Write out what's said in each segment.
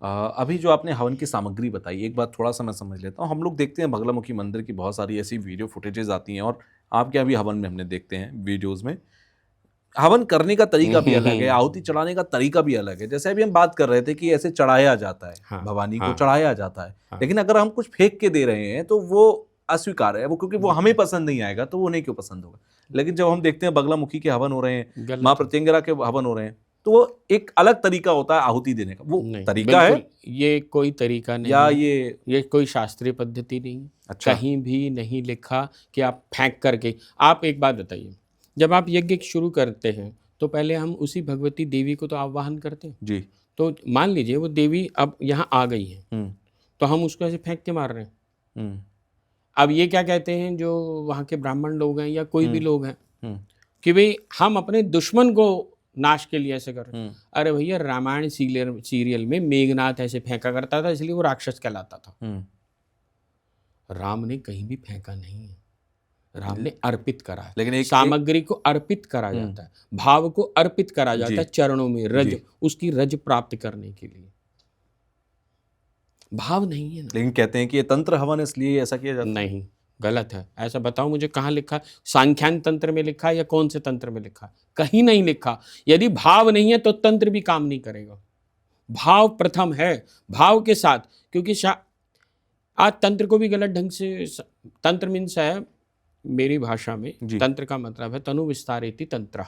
अभी जो आपने हवन की सामग्री बताई, एक बात थोड़ा सा मैं समझ लेता हूँ। हम लोग देखते हैं बगलामुखी मंदिर की बहुत सारी ऐसी वीडियो फुटेजेस आती हैं, और आपके यहाँ भी हवन में हमने देखते हैं वीडियोस में, हवन करने का तरीका भी अलग है, आहुति चढ़ाने का तरीका भी अलग है। जैसे अभी हम बात कर रहे थे कि ऐसे चढ़ाया जाता है, हाँ, भवानी को हाँ, चढ़ाया जाता है, हाँ। लेकिन अगर हम कुछ फेंक के दे रहे हैं तो वो अस्वीकार है, वो क्योंकि वो हमें पसंद नहीं आएगा, तो वो नहीं क्यों पसंद होगा। लेकिन जब हम देखते हैं बगलामुखी के हवन हो रहे हैं, गलत माँ है। प्रत्यंगिरा के हवन हो रहे हैं, तो वो एक अलग तरीका होता है आहुति देने का, वो नहीं, तरीका है बिल्कुल ये कोई तरीका या नहीं है, ये। कोई शास्त्रीय पद्धति नहीं है। अच्छा। कहीं भी नहीं लिखा कि आप फेंक करके। आप एक बात बताइए, जब आप यज्ञ शुरू करते हैं तो पहले हम उसी भगवती देवी को तो आवाहन करते हैं। जी। तो मान लीजिए वो देवी अब यहाँ आ गई है, हम्म। तो हम उसको ऐसे फेंक के मार रहे हैं। हम्म। अब ये क्या कहते हैं जो वहाँ के ब्राह्मण लोग हैं या कोई भी लोग हैं हम्म। कि भाई हम अपने दुश्मन को नाश के लिए ऐसे कर रहे हैं। हम्म। अरे भैया, रामायण सीरियल में मेघनाथ ऐसे फेंका करता था, इसलिए वो राक्षस कहलाता था। राम ने कहीं भी फेंका नहीं है, राम ने अर्पित करा है। लेकिन सामग्री को अर्पित करा जाता है, भाव को अर्पित करा जाता है चरणों में, रज, उसकी रज प्राप्त करने के लिए। भाव नहीं है ना। लेकिन कहते हैं कि ये तंत्र हवन इसलिए ऐसा किया जाता है। नहीं, गलत है। ऐसा बताओ मुझे कहाँ लिखा? सांख्यान तंत्र में लिखा या कौन से तंत्र में लिखा? कहीं नहीं लिखा। यदि भाव नहीं है तो तंत्र भी काम नहीं करेगा। भाव प्रथम है, भाव के साथ। क्योंकि आज तंत्र को भी गलत ढंग से, तंत्र मीन्स है मेरी भाषा में, तंत्र का मतलब है तनु विस्तारेति तंत्र।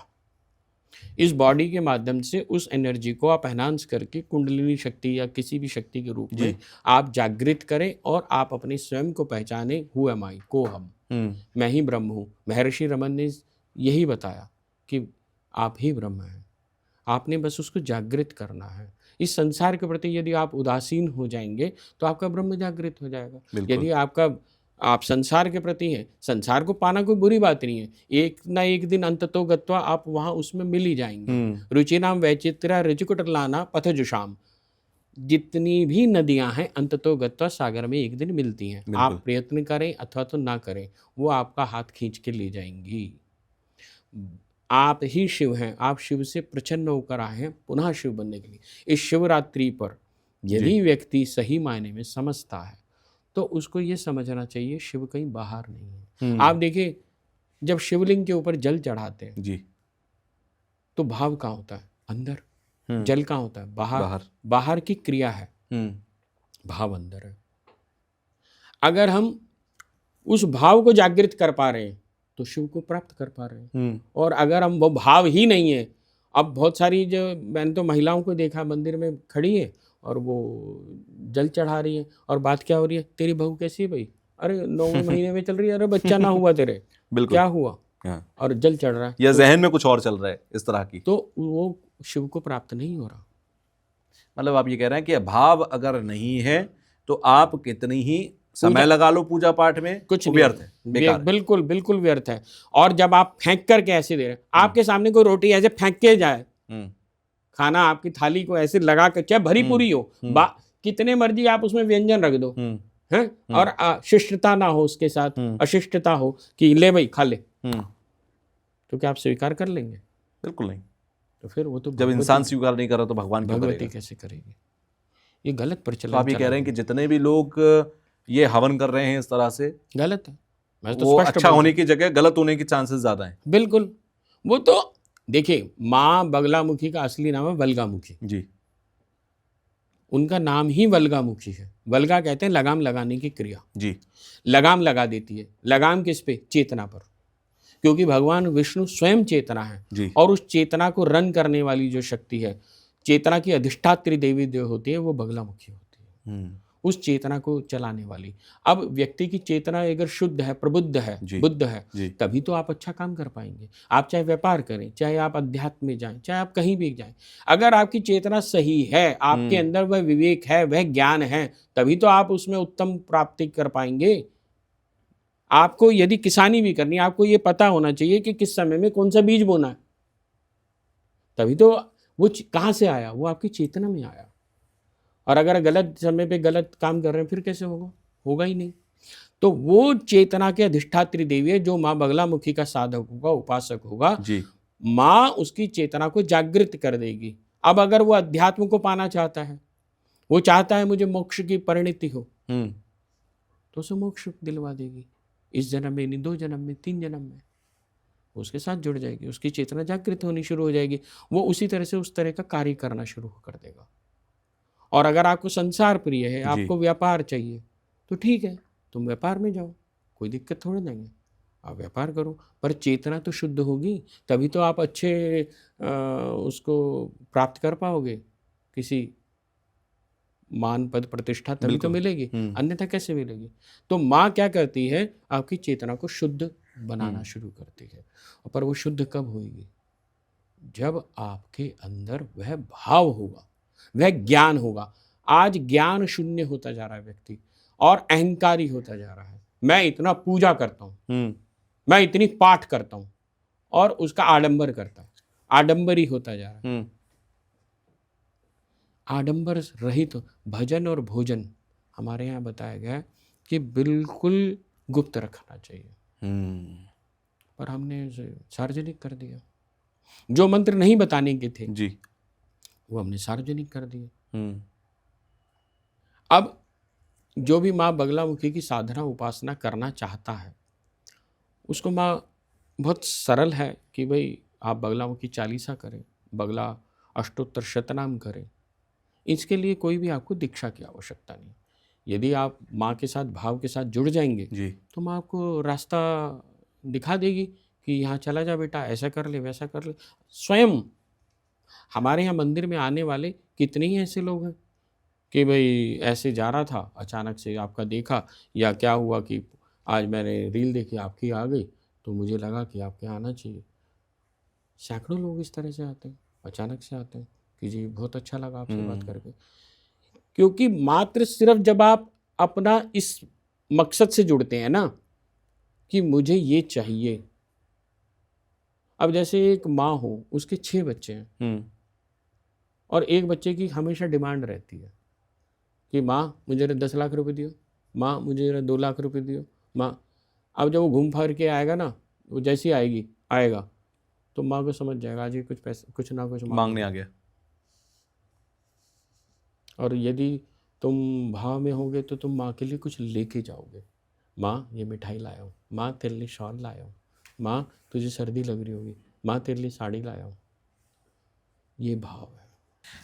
इस बॉडी के माध्यम से उस एनर्जी को आप एनहांस करके कुंडलिनी शक्ति या किसी भी शक्ति के रूप में आप जागृत करें और आप अपने स्वयं को पहचाने, हु एम आई, को हम, मैं ही ब्रह्म हूँ। महर्षि रमन ने यही बताया कि आप ही ब्रह्म हैं, आपने बस उसको जागृत करना है। इस संसार के प्रति यदि आप उदासीन हो जाएंगे तो आपका ब्रह्म जागृत हो जाएगा। यदि आप संसार के प्रति हैं, संसार को पाना कोई बुरी बात नहीं है, एक ना एक दिन अंततो गत्वा आप वहां उसमें मिल ही जाएंगे। रुचिनाम वैचित्र्या ऋचिकुटलाना पथजुषाम, जितनी भी नदियां हैं अंततो गत्वा सागर में एक दिन मिलती हैं। आप प्रयत्न करें अथवा तो ना करें, वो आपका हाथ खींच के ले जाएंगी। आप ही शिव हैं, आप शिव से प्रसन्न होकर आए हैं पुनः शिव बनने के लिए। इस शिवरात्रि पर यदि व्यक्ति सही मायने में समझता है तो उसको ये समझना चाहिए शिव कहीं बाहर नहीं है। आप देखिए, जब शिवलिंग के ऊपर जल चढ़ाते हैं जी, तो भाव कहाँ होता है? अंदर। जल कहाँ होता है? बाहर। बाहर की क्रिया है, भाव अंदर है। अगर हम उस भाव को जागृत कर पा रहे हैं तो शिव को प्राप्त कर पा रहे हैं। और अगर हम वो भाव ही नहीं है, अब बहुत सारी जो, मैंने तो महिलाओं को देखा मंदिर में खड़ी है और वो जल चढ़ा रही है, और बात क्या हो रही है? तेरी बहू कैसी है भाई? अरे 9वें महीने में चल रही है, अरे बच्चा ना हुआ तेरे, क्या हुआ? और जल चढ़ रहा है, या जहन में कुछ और चल रहा है इस तरह की, तो वो शिव को प्राप्त नहीं हो रहा। मतलब आप ये कह रहे हैं कि भाव अगर नहीं है तो आप कितनी ही समय लगा लो पूजा पाठ में, कुछ व्यर्थ है, बेकार। बिल्कुल बिल्कुल व्यर्थ है। और जब आप फेंक करके ऐसे दे रहे हैं, आपके सामने कोई रोटी ऐसे फेंक के जाए, खाना आपकी थाली को ऐसे लगा कर, चाहे भरी पूरी हो, कितने मर्जी आप उसमें व्यंजन रख दो, हैं, और शिष्टता ना हो उसके साथ, अशिष्टता हो कि ले भाई खा ले, तो क्या आप स्वीकार कर लेंगे? बिल्कुल नहीं। तो फिर वो तो जब इंसान स्वीकार नहीं कर रहा तो भगवान भगवती कैसे करेगी? ये गलत प्रचलन। तो आप ये कह रहे हैं कि जितने भी लोग ये हवन कर रहे हैं इस तरह से, गलत है। मैं तो वो अच्छा होने की जगह गलत होने के चांसेस ज्यादा हैं। बिल्कुल। वो तो देखिए, माँ बगलामुखी का असली नाम है वल्गामुखी जी। उनका नाम ही वल्गामुखी है। वल्गा कहते हैं लगाम लगाने की क्रिया जी। लगाम लगा देती है। लगाम किस पे? चेतना पर। क्योंकि भगवान विष्णु स्वयं चेतना है जी। और उस चेतना को रन करने वाली जो शक्ति है, चेतना की अधिष्ठात्री देवी जो होती है, वो बगलामुखी होती है, उस चेतना को चलाने वाली। अब व्यक्ति की चेतना अगर शुद्ध है, प्रबुद्ध है, बुद्ध है, तभी तो आप अच्छा काम कर पाएंगे। आप चाहे व्यापार करें, चाहे आप अध्यात्म में जाएं, चाहे आप कहीं भी जाएं, अगर आपकी चेतना सही है, आपके अंदर वह विवेक है, वह ज्ञान है, तभी तो आप उसमें उत्तम प्राप्ति कर पाएंगे। आपको यदि किसानी भी करनी है, आपको ये पता होना चाहिए कि किस समय में कौन सा बीज बोना है, तभी तो वो कहाँ से आया? वो आपकी चेतना में आया। और अगर गलत समय पे गलत काम कर रहे हैं, फिर कैसे होगा? होगा ही नहीं। तो वो चेतना के अधिष्ठात्री देवी है, जो माँ बगलामुखी का साधक होगा, उपासक होगा जी। माँ उसकी चेतना को जागृत कर देगी। अब अगर वो अध्यात्म को पाना चाहता है, वो चाहता है मुझे मोक्ष की परिणति हो, हम्म, तो उसे मोक्ष दिलवा देगी, इस जन्म में नहीं, 2 जन्म में, 3 जन्म में उसके साथ जुड़ जाएगी, उसकी चेतना जागृत होनी शुरू हो जाएगी, वो उसी तरह से उस तरह का कार्य करना शुरू कर देगा। और अगर आपको संसार प्रिय है, आपको व्यापार चाहिए, तो ठीक है, तुम व्यापार में जाओ, कोई दिक्कत थोड़ी नहीं है, आप व्यापार करो, पर चेतना तो शुद्ध होगी, तभी तो आप अच्छे उसको प्राप्त कर पाओगे, किसी मान पद प्रतिष्ठा तभी तो मिलेगी, अन्यथा कैसे मिलेगी। तो माँ क्या करती है, आपकी चेतना को शुद्ध बनाना शुरू करती है। पर वो शुद्ध कब होगी, जब आपके अंदर वह भाव होगा, वह ज्ञान होगा। आज ज्ञान शून्य होता जा रहा है व्यक्ति, और अहंकारी होता जा रहा है। मैं इतना पूजा करता हूँ, मैं इतनी पाठ करता हूँ, और उसका आडंबर करता है, आडंबरी होता जा रहा है। आडंबर रहित भजन और भोजन हमारे यहाँ बताया गया है कि बिल्कुल गुप्त रखना चाहिए, पर हमने उसे सार्वजनिक कर दिया। जो मंत्र नहीं बताने के थे जी, वो हमने सार्वजनिक कर दिए। अब जो भी माँ बगलामुखी की साधना उपासना करना चाहता है, उसको माँ बहुत सरल है कि भाई आप बगलामुखी चालीसा करें, बगला अष्टोत्तर शतनाम करें। इसके लिए कोई भी आपको दीक्षा की आवश्यकता नहीं। यदि आप माँ के साथ भाव के साथ जुड़ जाएंगे जी, तो माँ आपको रास्ता दिखा देगी कि यहाँ चला जा बेटा, ऐसा कर ले, वैसा कर ले। स्वयं हमारे यहाँ मंदिर में आने वाले कितने ही ऐसे लोग हैं कि भाई ऐसे जा रहा था, अचानक से आपका देखा, या क्या हुआ कि आज मैंने रील देखी आपकी आ गई, तो मुझे लगा कि आपके आना चाहिए। सैकड़ों लोग इस तरह से आते हैं, अचानक से आते हैं कि जी बहुत अच्छा लगा आपसे बात करके। क्योंकि मात्र सिर्फ जब आप अपना इस मकसद से जुड़ते हैं ना कि मुझे ये चाहिए। अब जैसे एक माँ हो, उसके 6 बच्चे हैं, और एक बच्चे की हमेशा डिमांड रहती है कि माँ मुझे 10 लाख रुपए दियो, माँ मुझे 2 लाख रुपए दियो, माँ। अब जब वो घूम फिर के आएगा ना, वो जैसी आएगा तो माँ को समझ जाएगा आज ये कुछ पैसे, कुछ ना कुछ मांगने आ गया। और यदि तुम भाव में होगे तो तुम माँ के लिए कुछ लेके जाओगे। माँ ये मिठाई लाया हूँ, माँ तेरे लिए शॉल लाया हूँ, माँ तुझे सर्दी लग रही होगी, माँ तेरे लिए साड़ी लाया हूँ। ये भाव है।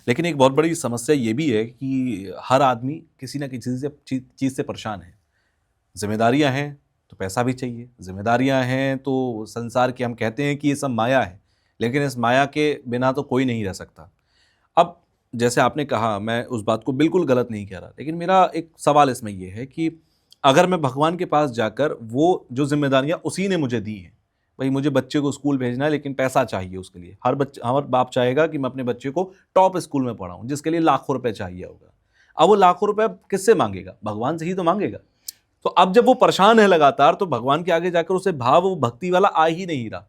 लेकिन एक बहुत बड़ी समस्या ये भी है कि हर आदमी किसी ना किसी चीज़ से परेशान है। जिम्मेदारियां हैं तो पैसा भी चाहिए, जिम्मेदारियां हैं तो संसार की हम कहते हैं कि ये सब माया है, लेकिन इस माया के बिना तो कोई नहीं रह सकता। अब जैसे आपने कहा, मैं उस बात को बिल्कुल गलत नहीं कह रहा, लेकिन मेरा एक सवाल इसमें यह है कि अगर मैं भगवान के पास जाकर वो जो जिम्मेदारियां उसी ने मुझे दी हैं, भाई मुझे बच्चे को स्कूल भेजना है लेकिन पैसा चाहिए उसके लिए, हर बाप चाहेगा कि मैं अपने बच्चे को टॉप स्कूल में पढ़ाऊं जिसके लिए लाखों रुपए चाहिए होगा। अब वो लाखों रुपए किससे मांगेगा? भगवान से ही तो मांगेगा। तो अब जब वो परेशान है लगातार, तो भगवान के आगे जाकर उसे भाव, वो भक्ति वाला आ ही नहीं रहा,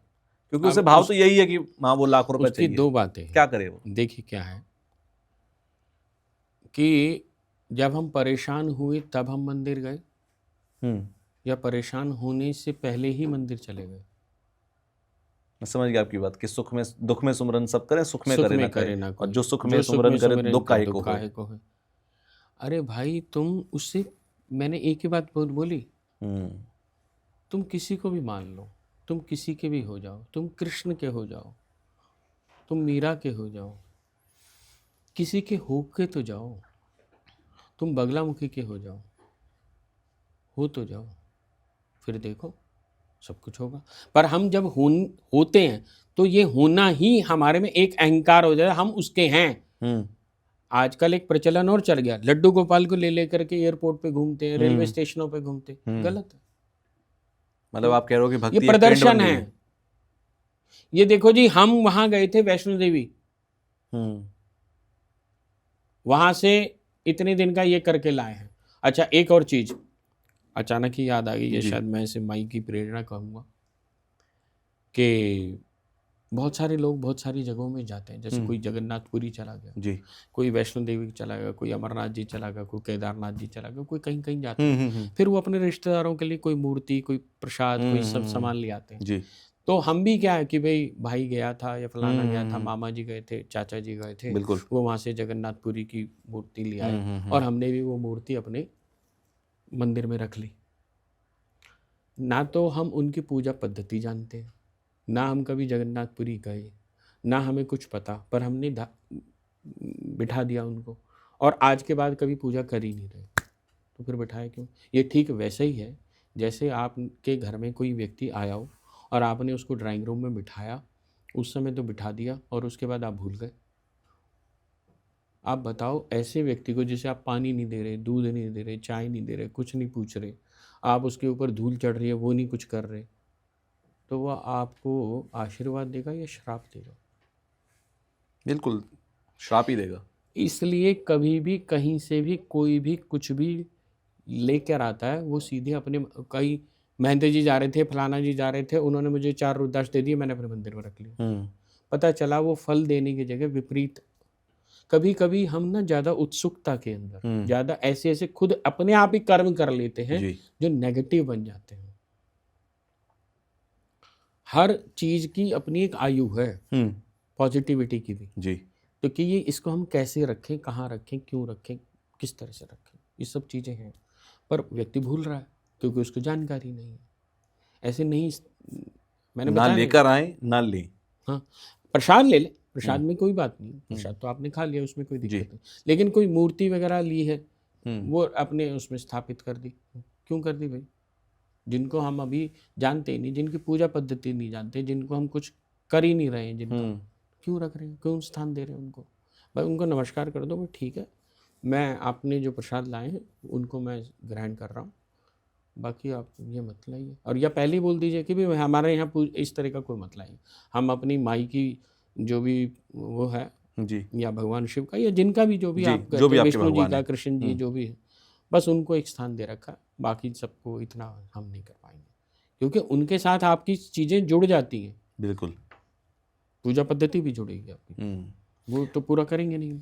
क्योंकि उसे भाव तो यही है कि माँ वो लाखों रुपए चाहिए। 2 बातें हैं, क्या करे वो? देखिए क्या है कि जब हम परेशान हुए तब हम मंदिर गए, या परेशान होने से पहले ही मंदिर चले गए। मैं समझ गया आपकी बात कि सुख में दुख में सुमरन सब करें, सुख में करे ना कोई, और जो सुख में सुमरन करे दुख काहे को है। अरे भाई तुम उससे, मैंने एक ही बात बोली, तुम किसी को भी मान लो, तुम किसी के भी हो जाओ, तुम कृष्ण के हो जाओ, तुम मीरा के हो जाओ, किसी के होके तो जाओ, तुम बगलामुखी के हो जाओ, हो तो जाओ, फिर देखो सब कुछ होगा। पर हम जब होते हैं तो ये होना ही हमारे में एक अहंकार हो जाए, हम उसके हैं। आजकल एक प्रचलन और चल गया, लड्डू गोपाल को ले लेकर के एयरपोर्ट पे घूमते हैं, रेलवे स्टेशनों पे घूमते, गलत है। मतलब आप कह रहे हो कि भक्ति ये प्रदर्शन है। ये देखो जी, हम वहां गए थे वैष्णो देवी, वहां से इतने दिन का ये करके लाए हैं। अच्छा एक और चीज अचानक ही याद आ गई है, शायद मैं इसे माई की प्रेरणा कहूँगा, कि बहुत सारे लोग बहुत सारी जगहों में जाते हैं। जैसे कोई जगन्नाथपुरी चला गया जी, कोई वैष्णो देवी चला गया, कोई अमरनाथ जी चला गया, कोई केदारनाथ जी चला गया, कोई कहीं कहीं जाते हैं। फिर वो अपने रिश्तेदारों के लिए कोई मूर्ति, कोई प्रसाद, कोई सब सामान ले आते हैं जी। तो हम भी क्या है कि भाई गया था या फलाना गया था, हम्म। मामा जी गए थे, चाचा जी गए थे, बिल्कुल। वो वहाँ से जगन्नाथपुरी की मूर्ति ले आए हम्म। और हमने भी वो मूर्ति अपने मंदिर में रख ली। ना तो हम उनकी पूजा पद्धति जानते हैं, ना हम कभी जगन्नाथपुरी गए, ना हमें कुछ पता, पर हमने बिठा दिया उनको और आज के बाद कभी पूजा कर ही नहीं रहे। तो फिर बिठाए क्यों? ये ठीक वैसे ही है जैसे आपके घर में कोई व्यक्ति आया हो और आपने उसको ड्राइंग रूम में बिठाया, उस समय तो बिठा दिया और उसके बाद आप भूल गए। आप बताओ, ऐसे व्यक्ति को जिसे आप पानी नहीं दे रहे, दूध नहीं दे रहे, चाय नहीं दे रहे, कुछ नहीं पूछ रहे, आप उसके ऊपर धूल चढ़ रही है, वो नहीं कुछ कर रहे, तो वह आपको आशीर्वाद देगा या श्राप देगा? बिल्कुल श्राप ही देगा। इसलिए कभी भी कहीं से भी कोई भी कुछ भी लेकर आता है, वो सीधे अपने, कई महंत जी जा रहे थे, फलाना जी जा रहे थे, उन्होंने मुझे 4 रुद्राक्ष दे दिए, मैंने अपने मंदिर में रख लिया। पता चला वो फल देने की जगह विपरीत। कभी कभी हम ना ज़्यादा उत्सुकता के अंदर ज़्यादा ऐसे ऐसे खुद अपने आप ही कर्म कर लेते हैं जी। जो नेगेटिव बन जाते हैं। हर चीज की अपनी एक आयु है, पॉजिटिविटी की भी जी। तो कि ये इसको हम कैसे रखें, कहाँ रखें, क्यों रखें, किस तरह से रखें, ये सब चीज़ें हैं। पर व्यक्ति भूल रहा है क्योंकि उसको जानकारी नहीं है। ऐसे नहीं, मैंने ना बताया लेकर आए ना लें। हाँ, प्रसाद ले ले, प्रसाद में कोई बात नहीं, प्रसाद तो आपने खा लिया, उसमें कोई दिक्कत नहीं। लेकिन कोई मूर्ति वगैरह ली है, वो अपने उसमें स्थापित कर दी, क्यों कर दी भाई? जिनको हम अभी जानते ही नहीं, जिनकी पूजा पद्धति नहीं जानते, जिनको हम कुछ कर ही नहीं रहे हैं, जिनका क्यों रख रहे हैं, क्यों स्थान दे रहे हैं उनको? भाई उनको नमस्कार कर दो, भाई ठीक है, मैं आपने जो प्रसाद लाए हैं उनको मैं ग्रहण कर रहा हूँ, बाकी आप ये मत लाइए। और या पहले ही बोल दीजिए कि भाई हमारे यहाँ इस तरह का कोई मत लाइए, हम अपनी माई की जो भी वो है जी, या भगवान शिव का या जिनका भी जो भी जी, आप जो भी कहते हैं, आपके विष्णु जी भगवान का, है। कृष्ण जी जो भी है, बस उनको एक स्थान दे रखा है, बाकी सबको इतना हम नहीं कर पाएंगे क्योंकि उनके साथ आपकी चीज़ें जुड़ जाती हैं। बिल्कुल। पूजा पद्धति भी जुड़ेगी आपकी, वो तो पूरा करेंगे नहीं।